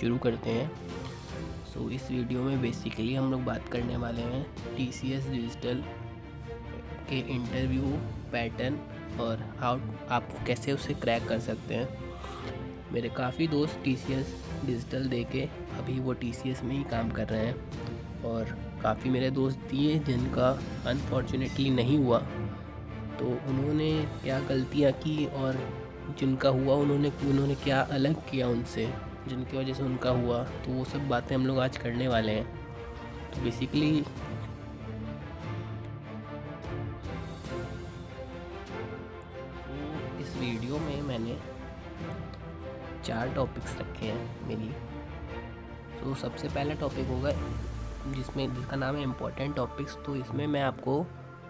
शुरू करते हैं। इस वीडियो में बेसिकली हम लोग बात करने वाले हैं TCS डिजिटल के इंटरव्यू पैटर्न और हाउ आप कैसे उसे क्रैक कर सकते हैं। मेरे काफ़ी दोस्त TCS डिजिटल दे के अभी वो TCS में ही काम कर रहे हैं और काफ़ी मेरे दोस्त दिए जिनका अनफॉर्चुनेटली नहीं हुआ, तो उन्होंने क्या गलतियाँ की और जिनका हुआ उन्होंने क्या अलग किया उनसे जिनकी वजह से उनका हुआ, तो वो सब बातें हम लोग आज करने वाले हैं। तो बेसिकली इस वीडियो में मैंने 4 टॉपिक्स रखे हैं मेनली। तो सबसे पहला टॉपिक होगा जिसका नाम है इम्पोर्टेंट टॉपिक्स। तो इसमें मैं आपको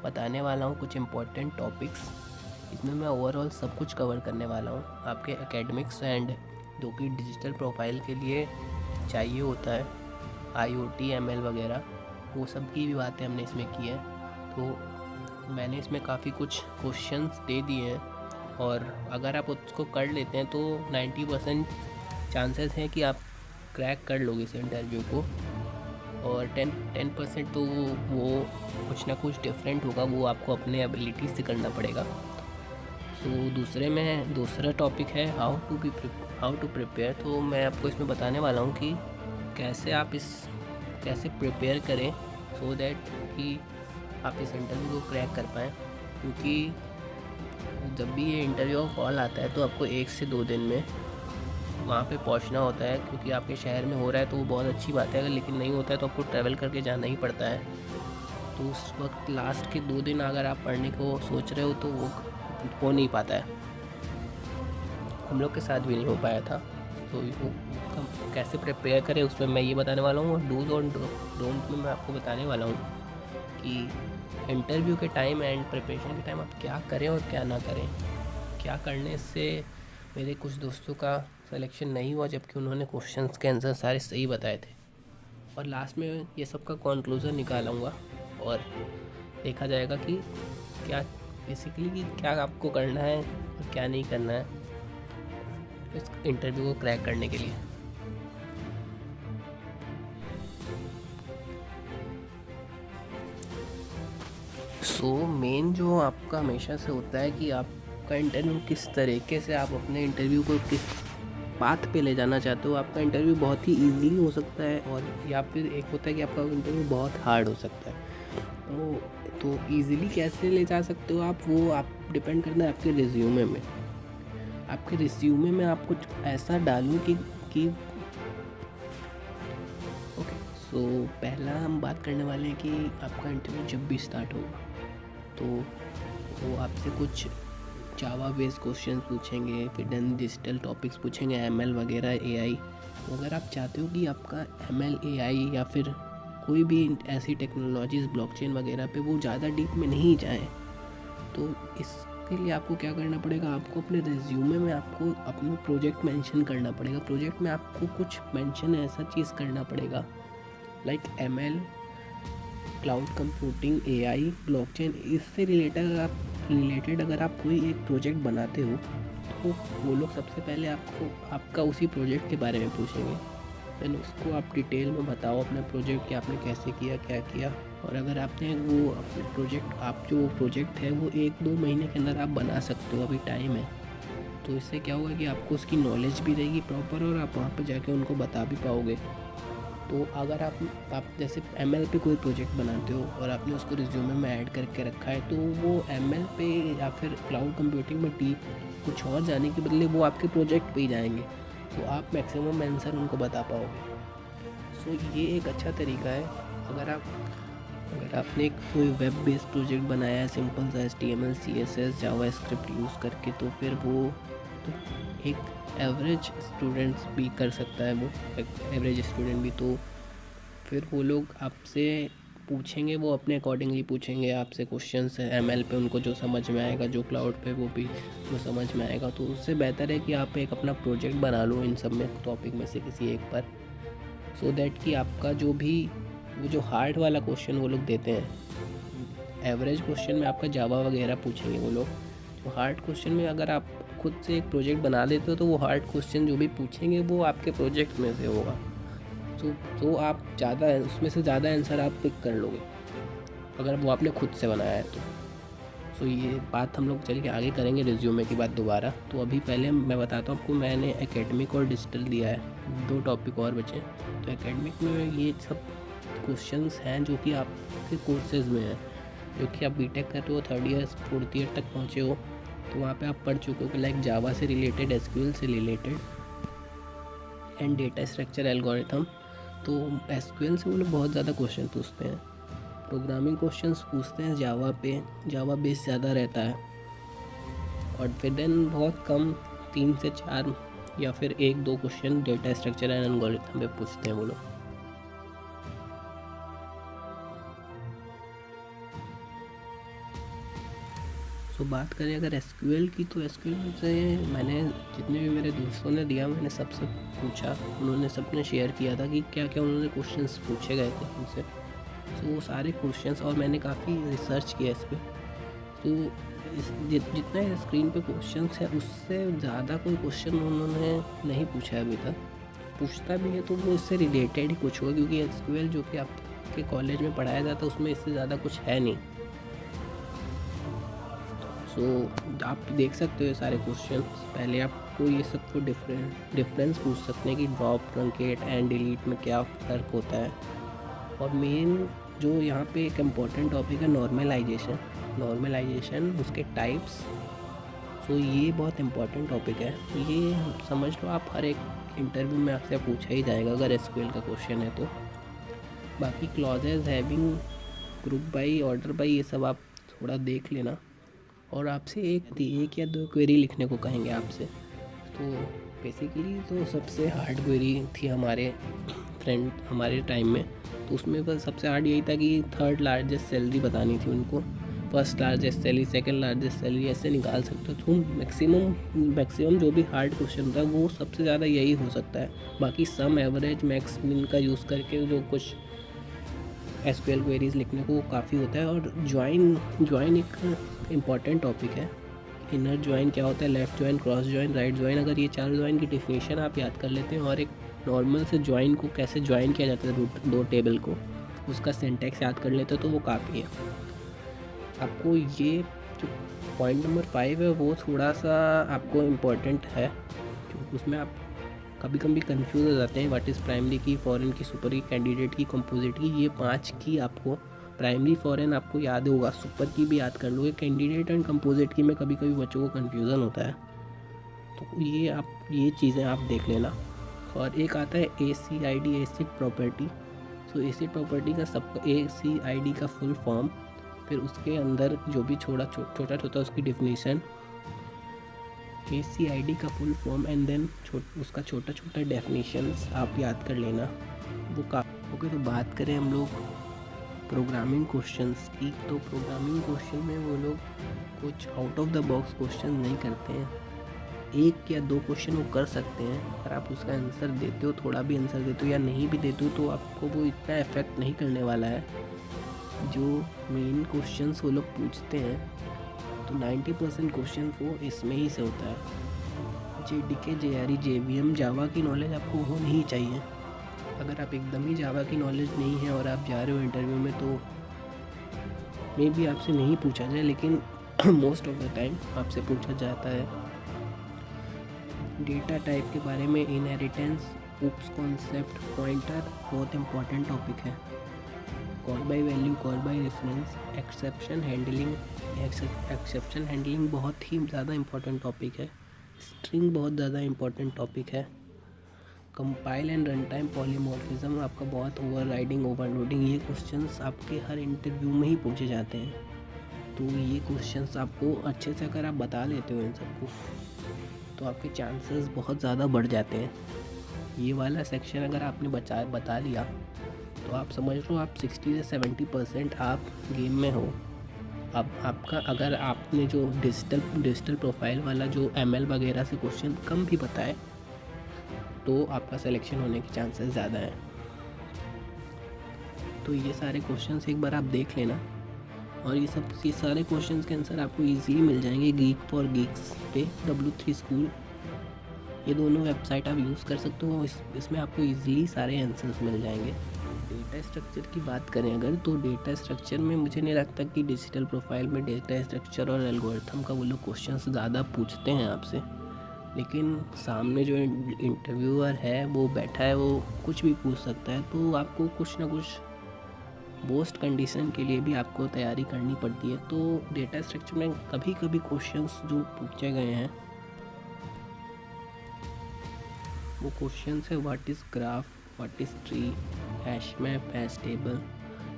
बताने वाला हूँ कुछ इम्पोर्टेंट टॉपिक्स। इसमें मैं ओवरऑल सब कुछ कवर करने वाला हूँ आपके एकेडमिक्स एंड जो कि डिजिटल प्रोफाइल के लिए चाहिए होता है, IoT ML वगैरह, वो सब की भी बातें हमने इसमें की है। तो मैंने इसमें काफ़ी कुछ क्वेश्चंस दे दिए हैं और अगर आप उसको कर लेते हैं तो 90% चांसेस हैं कि आप क्रैक कर लोगे इस इंटरव्यू को, और 10% तो वो कुछ ना कुछ डिफरेंट होगा, वो आपको अपने एबिलिटी से करना पड़ेगा। दूसरा टॉपिक है हाउ टू प्रिपेयर। तो मैं आपको इसमें बताने वाला हूँ कि कैसे प्रिपेयर करें सो दैट कि आप इस इंटरव्यू को क्रैक कर पाएँ। क्योंकि जब भी ये इंटरव्यू का कॉल आता है तो आपको 1 से 2 दिन में वहाँ पे पहुँचना होता है। क्योंकि आपके शहर में हो रहा है तो वो बहुत अच्छी बात है, अगर लेकिन नहीं होता है तो आपको ट्रैवल करके जाना ही पड़ता है। तो उस वक्त लास्ट के 2 दिन अगर आप पढ़ने को सोच रहे हो तो वो हो नहीं पाता है। हम लोग के साथ भी नहीं हो पाया था। तो वो कैसे प्रिपेयर करें उसमें मैं ये बताने वाला हूँ, और डूज और डोंट में मैं आपको बताने वाला हूँ कि इंटरव्यू के टाइम एंड प्रिपरेशन के टाइम आप क्या करें और क्या ना करें। क्या करने से मेरे कुछ दोस्तों का सिलेक्शन नहीं हुआ जबकि उन्होंने क्वेश्चंस के आंसर सारे सही बताए थे, और लास्ट में ये सब का कंक्लूजन निकालूँगा और देखा जाएगा कि क्या आपको करना है और क्या नहीं करना है इस इंटरव्यू को क्रैक करने के लिए। मेन जो आपका हमेशा से होता है कि आपका इंटरव्यू किस तरीके से आप अपने इंटरव्यू को किस पाथ पे ले जाना चाहते हो। आपका इंटरव्यू बहुत ही ईजीली हो सकता है और या फिर एक होता है कि आपका इंटरव्यू बहुत हार्ड हो सकता है। तो ईज़िली कैसे ले जा सकते हो आप डिपेंड करना है आपके रिज्यूमे में। आपके रिज्यूमे में आप कुछ ऐसा डालूँ कि पहला हम बात करने वाले हैं कि आपका इंटरव्यू जब भी स्टार्ट होगा तो वो आपसे कुछ जावा बेस्ड क्वेश्चन पूछेंगे, फिर डिजिटल टॉपिक्स पूछेंगे, ML वगैरह, AI। तो अगर आप चाहते हो कि आपका ML AI या फिर कोई भी ऐसी टेक्नोलॉजीज़ ब्लॉकचेन वगैरह पे वो ज़्यादा डीप में नहीं जाए, तो इसके लिए आपको क्या करना पड़ेगा, आपको अपने रिज्यूमे में आपको अपना प्रोजेक्ट मेंशन करना पड़ेगा। प्रोजेक्ट में आपको कुछ मेंशन ऐसा चीज़ करना पड़ेगा like ML, cloud computing, AI, blockchain, इससे रिलेटेड अगर आप कोई एक प्रोजेक्ट बनाते हो तो वो लोग सबसे पहले आपका उसी प्रोजेक्ट के बारे में पूछेंगे। देन उसको आप डिटेल में बताओ अपना प्रोजेक्ट कि आपने कैसे किया, क्या किया। और अगर आपने वो अपने प्रोजेक्ट है वो 1-2 महीने के अंदर आप बना सकते हो, अभी टाइम है। तो इससे क्या होगा कि आपको उसकी नॉलेज भी रहेगी प्रॉपर और आप वहाँ पर जाके उनको बता भी पाओगे। तो अगर आप जैसे ML पे कोई प्रोजेक्ट बनाते हो और आपने उसको रिज्यूमे में ऐड करके रखा है, तो वो ML पे या फिर क्लाउड कंप्यूटिंग में डीप कुछ और जाने के बदले वो आपके प्रोजेक्ट पे ही जाएंगे, तो आप मैक्सिमम आंसर उनको बता पाओगे। ये एक अच्छा तरीका है। अगर आपने कोई वेब बेस्ड प्रोजेक्ट बनाया है सिंपल सा HTML CSS जावास्क्रिप्ट यूज़ करके, तो फिर वो तो एक एवरेज स्टूडेंट्स भी कर सकता है। वो एवरेज स्टूडेंट भी, तो फिर वो लोग आपसे पूछेंगे, वो अपने अकॉर्डिंगली पूछेंगे आपसे क्वेश्चंस ML पे उनको जो समझ में आएगा, जो क्लाउड पे वो भी वो समझ में आएगा। तो उससे बेहतर है कि आप एक अपना प्रोजेक्ट बना लो इन सब में टॉपिक में से किसी एक पर, सो दैट कि आपका वो जो हार्ड वाला क्वेश्चन वो लोग देते हैं, एवरेज क्वेश्चन में आपका जावा वगैरह पूछेंगे वो लोग। तो हार्ड क्वेश्चन में अगर आप खुद से एक प्रोजेक्ट बना देते हो तो वो हार्ड क्वेश्चन जो भी पूछेंगे वो आपके प्रोजेक्ट में से होगा, तो आप ज़्यादा उसमें से ज़्यादा आंसर आप पिक कर लोगे अगर वो आपने खुद से बनाया है तो ये बात हम लोग चल के आगे करेंगे रिज्यूमे की बात दोबारा। तो अभी पहले मैं बताता हूँ आपको, मैंने एकेडमिक और डिजिटल दिया है, 2 टॉपिक और बचे। तो एकेडमिक में ये सब क्वेश्चंस हैं जो कि आपके कोर्सेज में हैं, जो कि आप बीटेक कर रहे हो, 3rd ईयर 4th ईयर तक पहुँचे हो, तो वहाँ पे आप पढ़ चुके हो कि लाइक जावा से रिलेटेड, एसक्यूएल से related and data structure algorithm. तो एसक्यूएल से वो लोग बहुत ज़्यादा क्वेश्चन पूछते हैं, प्रोग्रामिंग क्वेश्चंस पूछते हैं जावा पे, जावा बेस ज़्यादा रहता है, और फिर देन बहुत कम 3 से 4 या फिर 1-2 question data structure and algorithm पे पूछते हैं वो लोग। तो बात करें अगर एसक्यूएल की, तो एसक्यूएल से मैंने जितने भी मेरे दोस्तों ने दिया मैंने सबसे पूछा, उन्होंने सबने शेयर किया था कि क्या क्या उन्होंने क्वेश्चंस पूछे गए थे उनसे। तो वो सारे क्वेश्चंस, और मैंने काफ़ी रिसर्च किया इस पर, तो जितना स्क्रीन पे क्वेश्चंस है उससे ज़्यादा कोई क्वेश्चन उन्होंने नहीं पूछा है अभी तक। पूछता भी है तो वो इससे रिलेटेड ही कुछ होगा, क्योंकि एसक्यूएल जो कि आपके कॉलेज में पढ़ाया जाता है उसमें इससे ज़्यादा कुछ है नहीं। सो आप देख सकते हो सारे क्वेश्चन, पहले आपको ये सबको डिफरेंस पूछ सकते हैं कि ड्रॉप, ट्रंकेट एंड डिलीट में क्या फ़र्क होता है। और मेन जो यहाँ पे एक इम्पॉर्टेंट टॉपिक है नॉर्मलाइजेशन, उसके टाइप्स। सो ये बहुत इम्पॉर्टेंट टॉपिक है, ये समझ लो आप हर एक इंटरव्यू में आपसे पूछा ही जाएगा अगर एसक्यूएल का क्वेश्चन है तो। बाकी clauses, having, group by, order by, ये सब आप थोड़ा देख लेना। और आपसे एक या 2 क्वेरी लिखने को कहेंगे आपसे। तो बेसिकली तो सबसे हार्ड क्वेरी थी हमारे टाइम में, तो उसमें बस सबसे हार्ड यही था कि 3rd लार्जेस्ट सैलरी बतानी थी उनको, 1st largest salary, 2nd largest salary, ऐसे निकाल सकते हो। तो मैक्सिमम जो भी हार्ड क्वेश्चन होता है वो सबसे ज़्यादा यही हो सकता है। बाकी सम, एवरेज, मैक्स, मिन का यूज़ करके जो कुछ एसक्यूएल क्वेरीज लिखने को काफ़ी होता है। और ज्वाइन एक इम्पॉर्टेंट टॉपिक है। इनर ज्वाइन क्या होता है, left join, cross join, right join, अगर ये 4 ज्वाइन की डेफिनेशन आप याद कर लेते हैं, और एक नॉर्मल से ज्वाइन को कैसे ज्वाइन किया जाता है 2 टेबल को, उसका सिंटैक्स याद कर लेते हो तो वो काफ़ी है। आपको ये जो पॉइंट नंबर 5 है वो थोड़ा सा आपको इम्पोर्टेंट है, क्योंकि उसमें आप कभी कभी कंफ्यूज हो जाते हैं। व्हाट इज़ प्राइमरी की, फॉरेन की, सुपर की, कैंडिडेट की, कंपोजिट की। ये 5 की आपको, प्राइमरी, फॉरेन आपको याद होगा, सुपर की भी याद कर लोगे, कैंडिडेट एंड कंपोजिट की में कभी कभी बच्चों को कन्फ्यूज़न होता है, तो ये चीज़ें आप देख लेना। और एक आता है ACID, एसिड प्रॉपर्टी। सो एसिड प्रॉपर्टी का ACID का फुल फॉर्म, फिर उसके अंदर जो भी छोटा उसकी डेफिनेशन, ACID का फुल फॉर्म एंड देन उसका छोटा डेफिनेशंस आप याद कर लेना वो का। ओके, तो बात करें हम लोग प्रोग्रामिंग क्वेश्चंस की, तो प्रोग्रामिंग क्वेश्चन में वो लोग कुछ out of the box question नहीं करते हैं। 1 या 2 क्वेश्चन वो कर सकते हैं, अगर आप उसका आंसर देते हो, थोड़ा भी आंसर देते हो या नहीं भी देते हो, तो आपको वो इतना इफेक्ट नहीं करने वाला है। जो मेन क्वेश्चंस वो लोग पूछते हैं, तो 90% क्वेश्चन वो इसमें ही से होता है। JDK, JRE, JVM, जावा की नॉलेज आपको होनी ही चाहिए। अगर आप एकदम ही जावा की नॉलेज नहीं है और आप जा रहे हो इंटरव्यू में, तो मे बी आपसे नहीं पूछा जाए, लेकिन मोस्ट ऑफ द टाइम आपसे पूछा जाता है। डेटा टाइप के बारे में, इनहेरिटेंस, ऊप्स कॉन्सेप्ट, पॉइंटर बहुत इंपॉर्टेंट टॉपिक है। Call by value, call by reference, exception handling बहुत ही ज़्यादा इंपॉर्टेंट टॉपिक है। स्ट्रिंग बहुत ज़्यादा इंपॉर्टेंट टॉपिक है। Compile and run time polymorphism आपका बहुत, ओवरराइडिंग, ओवरलोडिंग, ये क्वेश्चंस आपके हर इंटरव्यू में ही पूछे जाते हैं। तो ये क्वेश्चंस आपको अच्छे से अगर आप बता लेते हो इन सबको, तो आपके चांसेस बहुत ज़्यादा बढ़ जाते हैं। ये वाला सेक्शन अगर आपने बता लिया, तो आप समझ लो आप 60 से 70% आप गेम में हो। अब आपका, अगर आपने जो डिजिटल प्रोफाइल वाला जो ML वगैरह से क्वेश्चन कम भी बताए, तो आपका सिलेक्शन होने के चांसेस ज़्यादा हैं। तो ये सारे क्वेश्चंस एक बार आप देख लेना। और ये सारे क्वेश्चंस के आंसर आपको इजीली मिल जाएंगे गीक फॉर गीक्स पे, W3 स्कूल, ये दोनों वेबसाइट आप यूज़ कर सकते हो। इसमें आपको इजीली सारे आंसर्स मिल जाएंगे। डेटा स्ट्रक्चर की बात करें अगर, तो डेटा स्ट्रक्चर में मुझे नहीं लगता कि डिजिटल प्रोफाइल में डेटा स्ट्रक्चर और एल्गोरिथम का वो लोग क्वेश्चंस ज़्यादा पूछते हैं आपसे, लेकिन सामने जो इंटरव्यूअर है वो बैठा है, वो कुछ भी पूछ सकता है, तो आपको कुछ ना कुछ पोस्ट कंडीशन के लिए भी आपको तैयारी करनी पड़ती है। तो डेटा स्ट्रक्चर में कभी कभी क्वेश्चंस जो पूछे गए हैं वो क्वेश्चंस है what is graph, what is tree, hash map, hash table,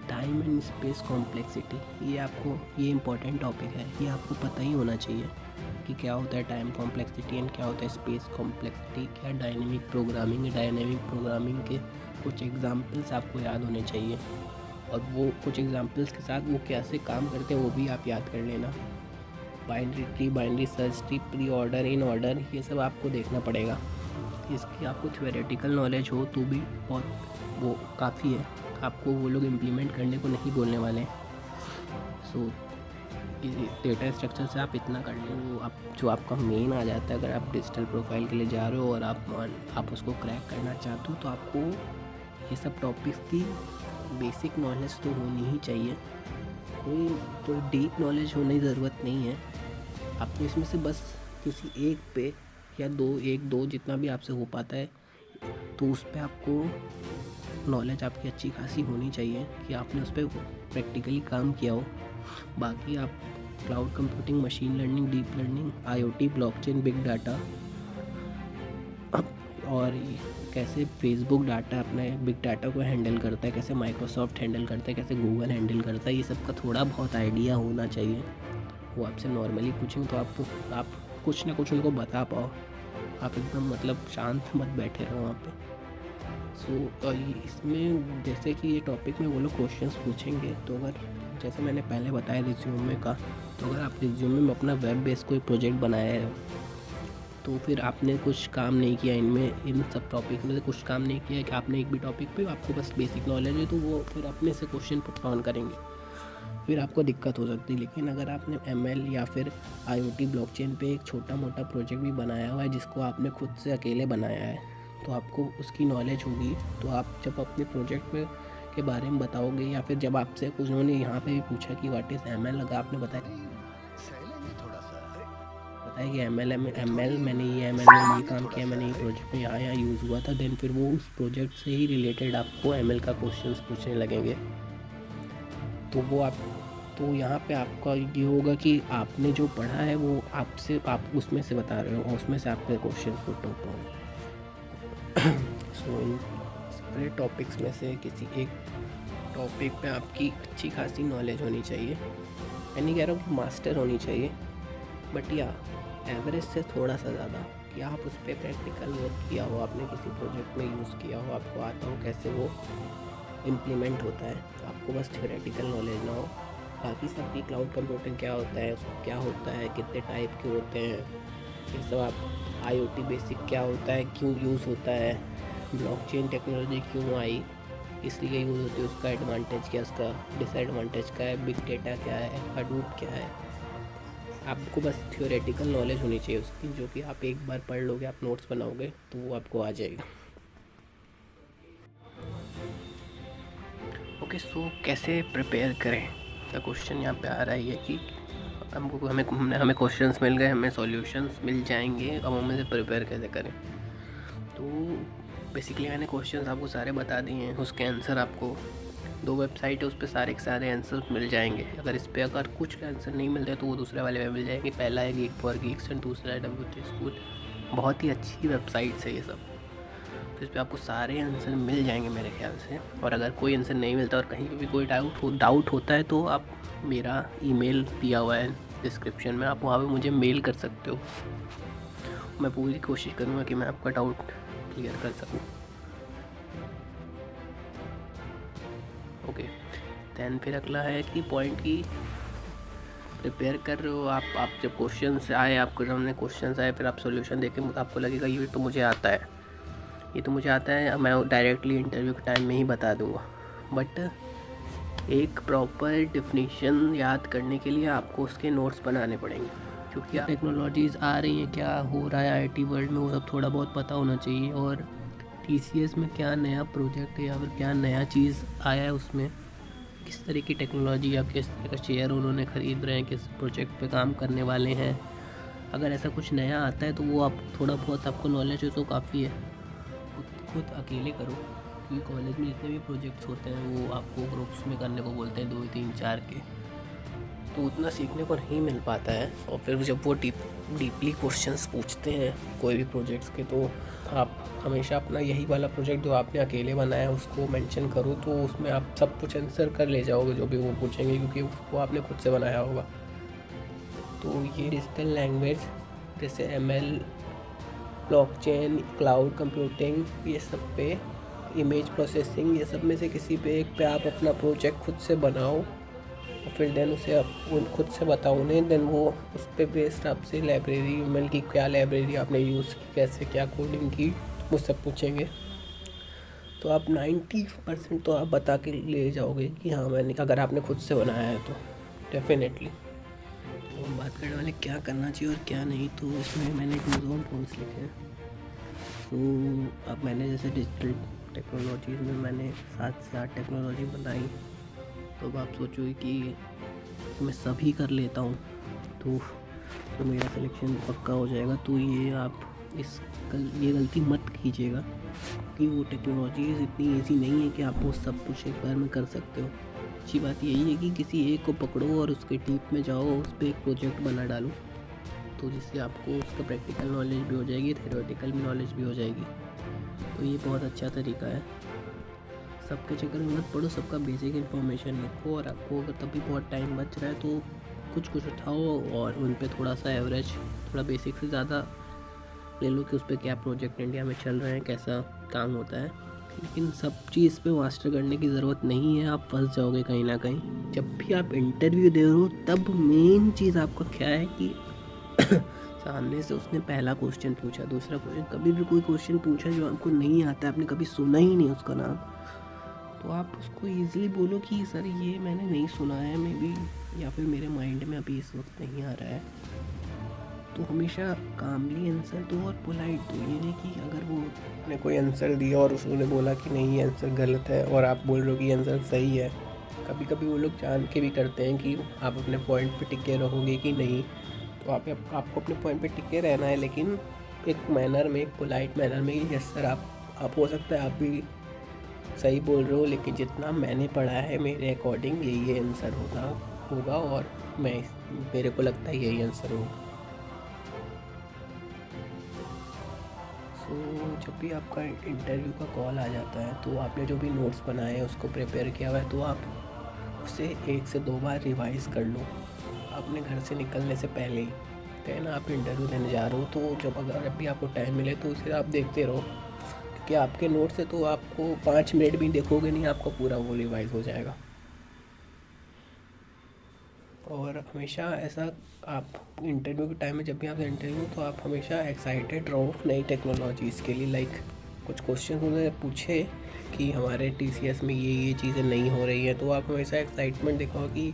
time and space complexity. ये इम्पोर्टेंट टॉपिक है, ये आपको पता ही होना चाहिए कि क्या होता है टाइम कॉम्प्लेक्सिटी एंड क्या होता है स्पेस कॉम्प्लेक्सिटी, क्या डायनेमिक प्रोग्रामिंग है। डायनेमिक प्रोग्रामिंग के कुछ एग्जांपल्स आपको याद होने चाहिए, और वो कुछ एग्जांपल्स के साथ वो कैसे काम करते हैं वो भी आप याद कर लेना। Binary tree, binary search tree, pre order, in order, ये सब आपको देखना पड़ेगा। इसकी आपको थ्योरेटिकल नॉलेज हो तो भी बहुत वो काफ़ी है, आपको वो लोग इम्प्लीमेंट करने को नहीं बोलने वाले। सो डेटा स्ट्रक्चर से आप इतना कर लें, वो आप जो आपका मेन आ जाता है। अगर आप डिजिटल प्रोफाइल के लिए जा रहे हो और आप उसको क्रैक करना चाहते हो, तो आपको ये सब टॉपिक्स की बेसिक नॉलेज तो होनी ही चाहिए। कोई डीप नॉलेज होने की ज़रूरत नहीं है, आपको इसमें से बस किसी एक पे या एक दो जितना भी आपसे हो पाता है, तो उस पर आपको नॉलेज आपकी अच्छी खासी होनी चाहिए कि आपने उस पर प्रैक्टिकली काम किया हो। बाकी आप cloud computing, machine learning, deep learning, IoT, blockchain, big data, और कैसे फेसबुक डाटा अपने बिग डाटा को हैंडल करता है, कैसे माइक्रोसॉफ्ट हैंडल करता है, कैसे गूगल हैंडल करता है, ये सब का थोड़ा बहुत आइडिया होना चाहिए। वो आपसे नॉर्मली पूछेंगे तो आप कुछ ना कुछ उनको बता पाओ, आप एकदम मतलब शांत मत बैठे रहो वहाँ पे। सो इसमें जैसे कि ये टॉपिक में वो लोग क्वेश्चंस पूछेंगे, तो अगर जैसे मैंने पहले बताया रिज्यूमे का, तो अगर आप रिज्यूमे में अपना वेब बेस्ड कोई प्रोजेक्ट बनाया है, तो फिर आपने कुछ काम नहीं किया इन सब टॉपिक में से कुछ काम नहीं किया कि आपने एक भी टॉपिक पे आपको बस बेसिक नॉलेज है, तो वो फिर अपने से क्वेश्चन पुट ऑन करेंगे, फिर आपको दिक्कत हो सकती है। लेकिन अगर आपने ML या फिर IoT ब्लॉकचेन पे एक छोटा मोटा प्रोजेक्ट भी बनाया हुआ है जिसको आपने खुद से अकेले बनाया है, तो आपको उसकी नॉलेज होगी, तो आप जब अपने प्रोजेक्ट में के बारे में बताओगे, या फिर जब आपसे कुछ उन्होंने यहाँ पे भी पूछा कि व्हाट इज़ ML, लगा आपने बताया कि ML मैंने ये ML में ये काम किया, मैंने ये प्रोजेक्ट में यहाँ यूज़ हुआ था, देन फिर वो उस प्रोजेक्ट से ही रिलेटेड आपको ML का क्वेश्चंस पूछने लगेंगे। तो यहाँ पे आपका ये होगा कि आपने जो पढ़ा है वो आप उसमें से बता रहे हो, और उसमें से आपके क्वेश्चन पुट हो पाओ। सो इन सारे टॉपिक्स में से किसी एक टॉपिक पे आपकी अच्छी खासी नॉलेज होनी चाहिए। मैं नहीं कह रहा हूँ कि मास्टर होनी चाहिए, बट या एवरेज से थोड़ा सा ज़्यादा, कि आप उस पर प्रैक्टिकल वर्क किया हो, आपने किसी प्रोजेक्ट में यूज़ किया हो, आपको आता हो कैसे वो इम्प्लीमेंट होता है, तो आपको बस थ्योरेटिकल नॉलेज ना हो। बाकी सब की क्लाउड कंप्यूटिंग क्या होता है, कितने टाइप के होते हैं, ये सब आप IoT बेसिक क्या होता है, क्यों यूज़ होता है, ब्लॉकचेन टेक्नोलॉजी क्यों आई, इसलिए यूज़ होती है, उसका एडवांटेज क्या, उसका डिसएडवांटेज क्या है, बिग डेटा क्या है, हडूप क्या है। आपको बस थ्योरेटिकल नॉलेज होनी चाहिए उसकी, जो कि आप एक बार पढ़ लोगे, आप नोट्स बनाओगे तो वो आपको आ जाएगा। ओके, सो कैसे प्रिपेयर करें, तो क्वेश्चन यहाँ पे आ रहा है ये कि हमें क्वेश्चंस मिल गए, हमें सॉल्यूशंस मिल जाएंगे, अब हमें से प्रिपेयर कैसे करें। तो बेसिकली मैंने क्वेश्चंस आपको सारे बता दिए हैं, उसके आंसर आपको 2 वेबसाइट है, उस पर सारे के सारे आंसर मिल जाएंगे। अगर कुछ आंसर नहीं मिलते तो वो दूसरे वाले में मिल जाएंगे। पहला है गीक फॉर गीक्स एंड दूसरा है W3 स्कूल। बहुत ही अच्छी वेबसाइट्स है ये सब, तो इस पर आपको सारे आंसर मिल जाएंगे मेरे ख्याल से। और अगर कोई आंसर नहीं मिलता और कहीं भी कोई डाउट होता है, तो आप मेरा ईमेल दिया हुआ है डिस्क्रिप्शन में, आप वहाँ पे मुझे मेल कर सकते हो। मैं पूरी कोशिश करूँगा कि मैं आपका डाउट क्लियर कर सकूँ। ओके, दैन फिर अगला है कि पॉइंट की प्रिपेयर कर रहे हो आप जब क्वेश्चन आए, आपके सामने क्वेश्चन आए, फिर आप सॉल्यूशन देखें, आपको लगेगा ये तो मुझे आता है, मैं डायरेक्टली इंटरव्यू के टाइम में ही बता दूंगा। बट एक प्रॉपर डिफिनीशन याद करने के लिए आपको उसके नोट्स बनाने पड़ेंगे, क्योंकि टेक्नोलॉजीज़ आ रही हैं, क्या हो रहा है आईटी वर्ल्ड में, वो सब थोड़ा बहुत पता होना चाहिए। और टीसीएस में क्या नया प्रोजेक्ट है या फिर क्या नया चीज़ आया है, उसमें किस तरह की टेक्नोलॉजी या किस तरह का शेयर उन्होंने ख़रीद रहे हैं, किस प्रोजेक्ट पे काम करने वाले हैं। अगर ऐसा कुछ नया आता है तो वो आप थोड़ा बहुत आपको नॉलेज हो तो काफ़ी है। खुद अकेले करो, क्योंकि कॉलेज में जितने भी प्रोजेक्ट्स होते हैं वो आपको ग्रुप्स में करने को बोलते हैं, 2 3 4 के, तो उतना सीखने को नहीं मिल पाता है। और फिर जब वो डीपली क्वेश्चंस पूछते हैं कोई भी प्रोजेक्ट्स के, तो आप हमेशा अपना यही वाला प्रोजेक्ट जो आपने अकेले बनाया है उसको मेंशन करो, तो उसमें आप सब कुछ आंसर कर ले जाओगे जो भी वो पूछेंगे, क्योंकि उसको आपने खुद से बनाया होगा। तो ये डिजिटल लैंग्वेज जैसे ML, ब्लॉकचेन, क्लाउड कंप्यूटिंग, ये सब पे, इमेज प्रोसेसिंग, ये सब में से किसी पे एक पे आप अपना प्रोजेक्ट खुद से बनाओ और फिर देन उसे आप खुद से बताओ उन्हें, देन वो उस पर बेस्ड आपसे लाइब्रेरी ML की क्या लाइब्रेरी आपने यूज़ की, कैसे क्या कोडिंग की, वो सब पूछेंगे। तो आप 90% तो आप बता के ले जाओगे कि हाँ मैंने, अगर आपने खुद से बनाया है तो डेफिनेटली। तो हम बात करने वाले क्या करना चाहिए और क्या नहीं, तो इसमें मैंने डूज एंड डोंट्स लिखे हैं। तो अब मैंने जैसे डिजिटल टेक्नोलॉजीज़ में मैंने 7 से 8 टेक्नोलॉजी बनाई, तो अब आप सोचोगे कि मैं सभी कर लेता हूँ तो मेरा सिलेक्शन पक्का हो जाएगा। तो ये आप ये गलती मत कीजिएगा, कि वो टेक्नोलॉजीज़ इतनी ईजी नहीं है कि आप वो सब कुछ एक बार में कर सकते हो। अच्छी बात यही है कि किसी एक को पकड़ो और उसके डीप में जाओ, उस पर एक प्रोजेक्ट बना डालो, तो जिससे आपको उसका प्रैक्टिकल नॉलेज भी हो जाएगी, थ्योरेटिकल नॉलेज भी हो जाएगी। तो ये बहुत अच्छा तरीका है। सबके चक्कर में मत पड़ो, सबका बेसिक इन्फॉर्मेशन लिखो, और आपको अगर तभी बहुत टाइम बच रहा है तो कुछ उठाओ और उन पे थोड़ा सा एवरेज, थोड़ा बेसिक से ज़्यादा ले लो कि उस पर क्या प्रोजेक्ट इंडिया में चल रहे हैं, कैसा काम होता है। लेकिन सब चीज़ पे मास्टर करने की ज़रूरत नहीं है, आप फंस जाओगे कहीं ना कहीं। जब भी आप इंटरव्यू दे रहे हो तब मेन चीज़ आपका क्या है कि सामने से उसने पहला क्वेश्चन पूछा, दूसरा क्वेश्चन, कभी भी कोई क्वेश्चन पूछा जो आपको नहीं आता है, आपने कभी सुना ही नहीं उसका नाम, तो आप उसको ईज़िली बोलो कि सर ये मैंने नहीं सुना है मे बी, या फिर मेरे माइंड में अभी इस वक्त नहीं आ रहा है। तो हमेशा कामली आंसर दो और पोलाइट दो। ये नहीं कि अगर वो ने कोई आंसर दिया और उसने बोला कि नहीं ये आंसर गलत है और आप बोल रहे हो कि आंसर सही है। कभी कभी वो लोग जान के भी करते हैं कि आप अपने पॉइंट पे टिके रहोगे कि नहीं, तो आपको अपने पॉइंट पे टिके रहना है, लेकिन एक मैनर में, एक पोलाइट मैनर में। यस सर, आप हो सकता है आप भी सही बोल रहे हो, लेकिन जितना मैंने पढ़ा है मेरे अकॉर्डिंग यही आंसर होगा और मेरे को लगता है यही आंसर होगा। तो जब भी आपका इंटरव्यू का कॉल आ जाता है तो आपने जो भी नोट्स बनाए हैं उसको प्रिपेयर किया हुआ है, तो आप उसे 1 से 2 बार रिवाइज़ कर लो अपने घर से निकलने से पहले ही। तो है ना, आप इंटरव्यू देने जा रहे हो तो जब भी आपको टाइम मिले तो उसे आप देखते रहो, क्योंकि आपके नोट्स से तो आपको 5 मिनट भी देखोगे नहीं, आपका पूरा वो रिवाइज़ हो जाएगा। और हमेशा ऐसा, आप इंटरव्यू के टाइम में जब भी आप इंटरव्यू, तो आप हमेशा एक्साइटेड रहो नई टेक्नोलॉजीज़ के लिए। लाइक कुछ क्वेश्चन उन्होंने पूछे कि हमारे टीसीएस में ये चीज़ें नहीं हो रही हैं, तो आप हमेशा एक्साइटमेंट दिखाओ कि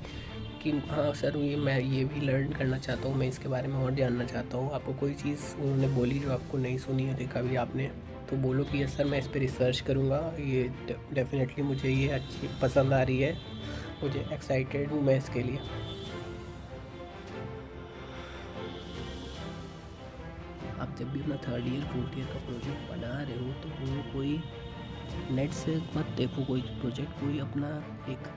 हाँ सर मैं ये भी लर्न करना चाहता हूँ, मैं इसके बारे में और जानना चाहता हूँ। आपको कोई चीज़ उन्होंने बोली जो आपको नहीं सुनी है, देखा भी आपने, तो बोलो कि यस सर मैं इस पर रिसर्च करूँगा, ये डेफिनेटली मुझे ये अच्छी पसंद आ रही है, मुझे एक्साइटेड हूँ मैं इसके लिए। आप जब भी अपना 3rd ईयर 4th ईयर का प्रोजेक्ट बना रहे हो तो वो कोई नेट से मत देखो कोई प्रोजेक्ट, कोई अपना एक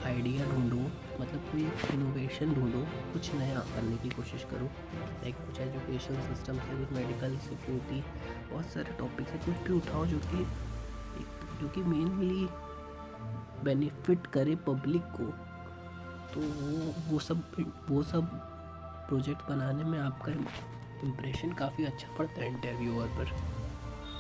आइडिया ढूंढो, मतलब कोई इनोवेशन ढूंढो, कुछ नया करने की कोशिश करो। लाइक कुछ एजुकेशन सिस्टम से, कुछ मेडिकल सिक्योरिटी, बहुत सारे टॉपिक है, कुछ भी उठाओ जो कि मेनली बेनिफिट करे पब्लिक को। तो वो सब प्रोजेक्ट बनाने में आपका इम्प्रेशन काफ़ी अच्छा पड़ता है इंटरव्यूअर पर।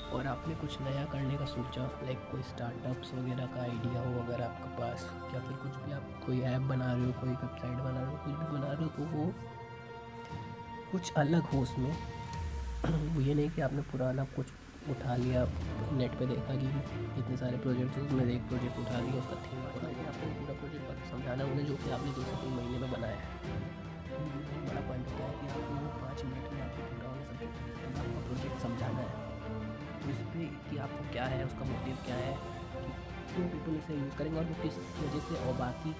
और आपने कुछ नया करने का सोचा, लाइक कोई स्टार्टअप्स वगैरह का आइडिया हो अगर आपके पास, या फिर कुछ भी आप कोई ऐप बना रहे हो, कोई वेबसाइट बना रहे हो, कुछ भी बना रहे हो, तो वो कुछ अलग हो उसमें। वो ये नहीं कि आपने पुराना कुछ उठा लिया, नेट पे देखा कि इतने सारे प्रोजेक्ट्स, उसमें से एक प्रोजेक्ट उठा लिया, उसका थीम बना लिया। आपको पूरा प्रोजेक्ट समझाना उन्हें जो कि आपने 2 से 3 महीने में बनाया है। तो ये बहुत बड़ा पॉइंट होता है कि आपको वो 5 मिनट में आपको पूरा उन्हें सब आपका प्रोजेक्ट समझाना है। तो उस पर कि आपको क्या है, उसका मोटिव क्या है, क्यों पीपल इसे यूज़ करेंगे और वो किस वजह से, और बाकी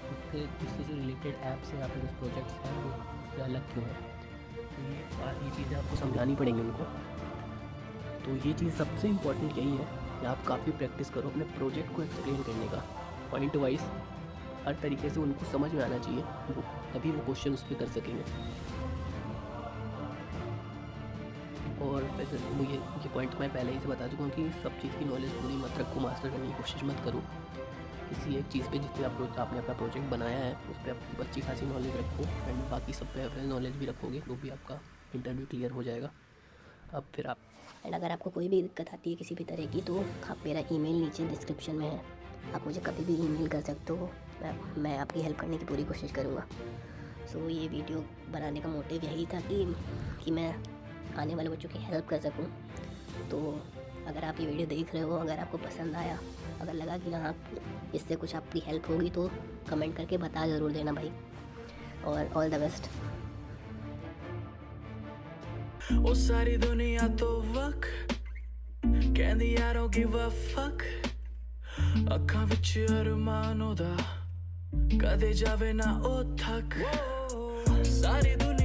उससे जो रिलेटेड ऐप्स हैं या फिर उस प्रोजेक्ट्स हैं वो उससे अलग क्यों है। तो ये चीज़ें आपको समझानी पड़ेंगी उनको। तो ये चीज़ सबसे इम्पोर्टेंट यही है कि आप काफ़ी प्रैक्टिस करो अपने प्रोजेक्ट को एक्सप्लेन करने का, पॉइंट वाइज हर तरीके से उनको समझ में आना चाहिए, तभी वो क्वेश्चन उस पर कर सकेंगे। और वैसे ये पॉइंट मैं पहले ही से बता चुका हूँ कि सब चीज़ की नॉलेज पूरी मत रखो, मास्टर करने की कोशिश मत करो। किसी एक चीज़ पे जितने आपने अपना प्रोजेक्ट बनाया है उस पर आप अच्छी खासी नॉलेज रखो, एंड बाकी सब पे एवरेज नॉलेज भी रखोगे तो भी आपका इंटरव्यू क्लियर हो जाएगा। अब फिर आप एंड अगर आपको कोई भी दिक्कत आती है किसी भी तरह की, तो आप मेरा ईमेल नीचे डिस्क्रिप्शन में है, आप मुझे कभी भी ईमेल कर सकते हो, मैं आपकी हेल्प करने की पूरी कोशिश करूँगा। सो ये वीडियो बनाने का मोटिव यही था कि मैं आने वाले बच्चों की हेल्प कर सकूँ। तो अगर आप ये वीडियो देख रहे हो, अगर आपको पसंद आया, अगर लगा कि हाँ इससे कुछ आपकी हेल्प होगी, तो कमेंट करके बता ज़रूर देना भाई। और ऑल द बेस्ट। ओ सारी दुनिया तो वक कहंदी I don't give a fuck, ਅੱਖਾਂ ਵਿੱਚ ਅਰਮਾਨ ਉਹਦਾ ਕਦੇ ਜਾਵੇ ਨਾ ਉਹ ਥੱਕ। ਸਾਰੀ ਦੁਨੀਆ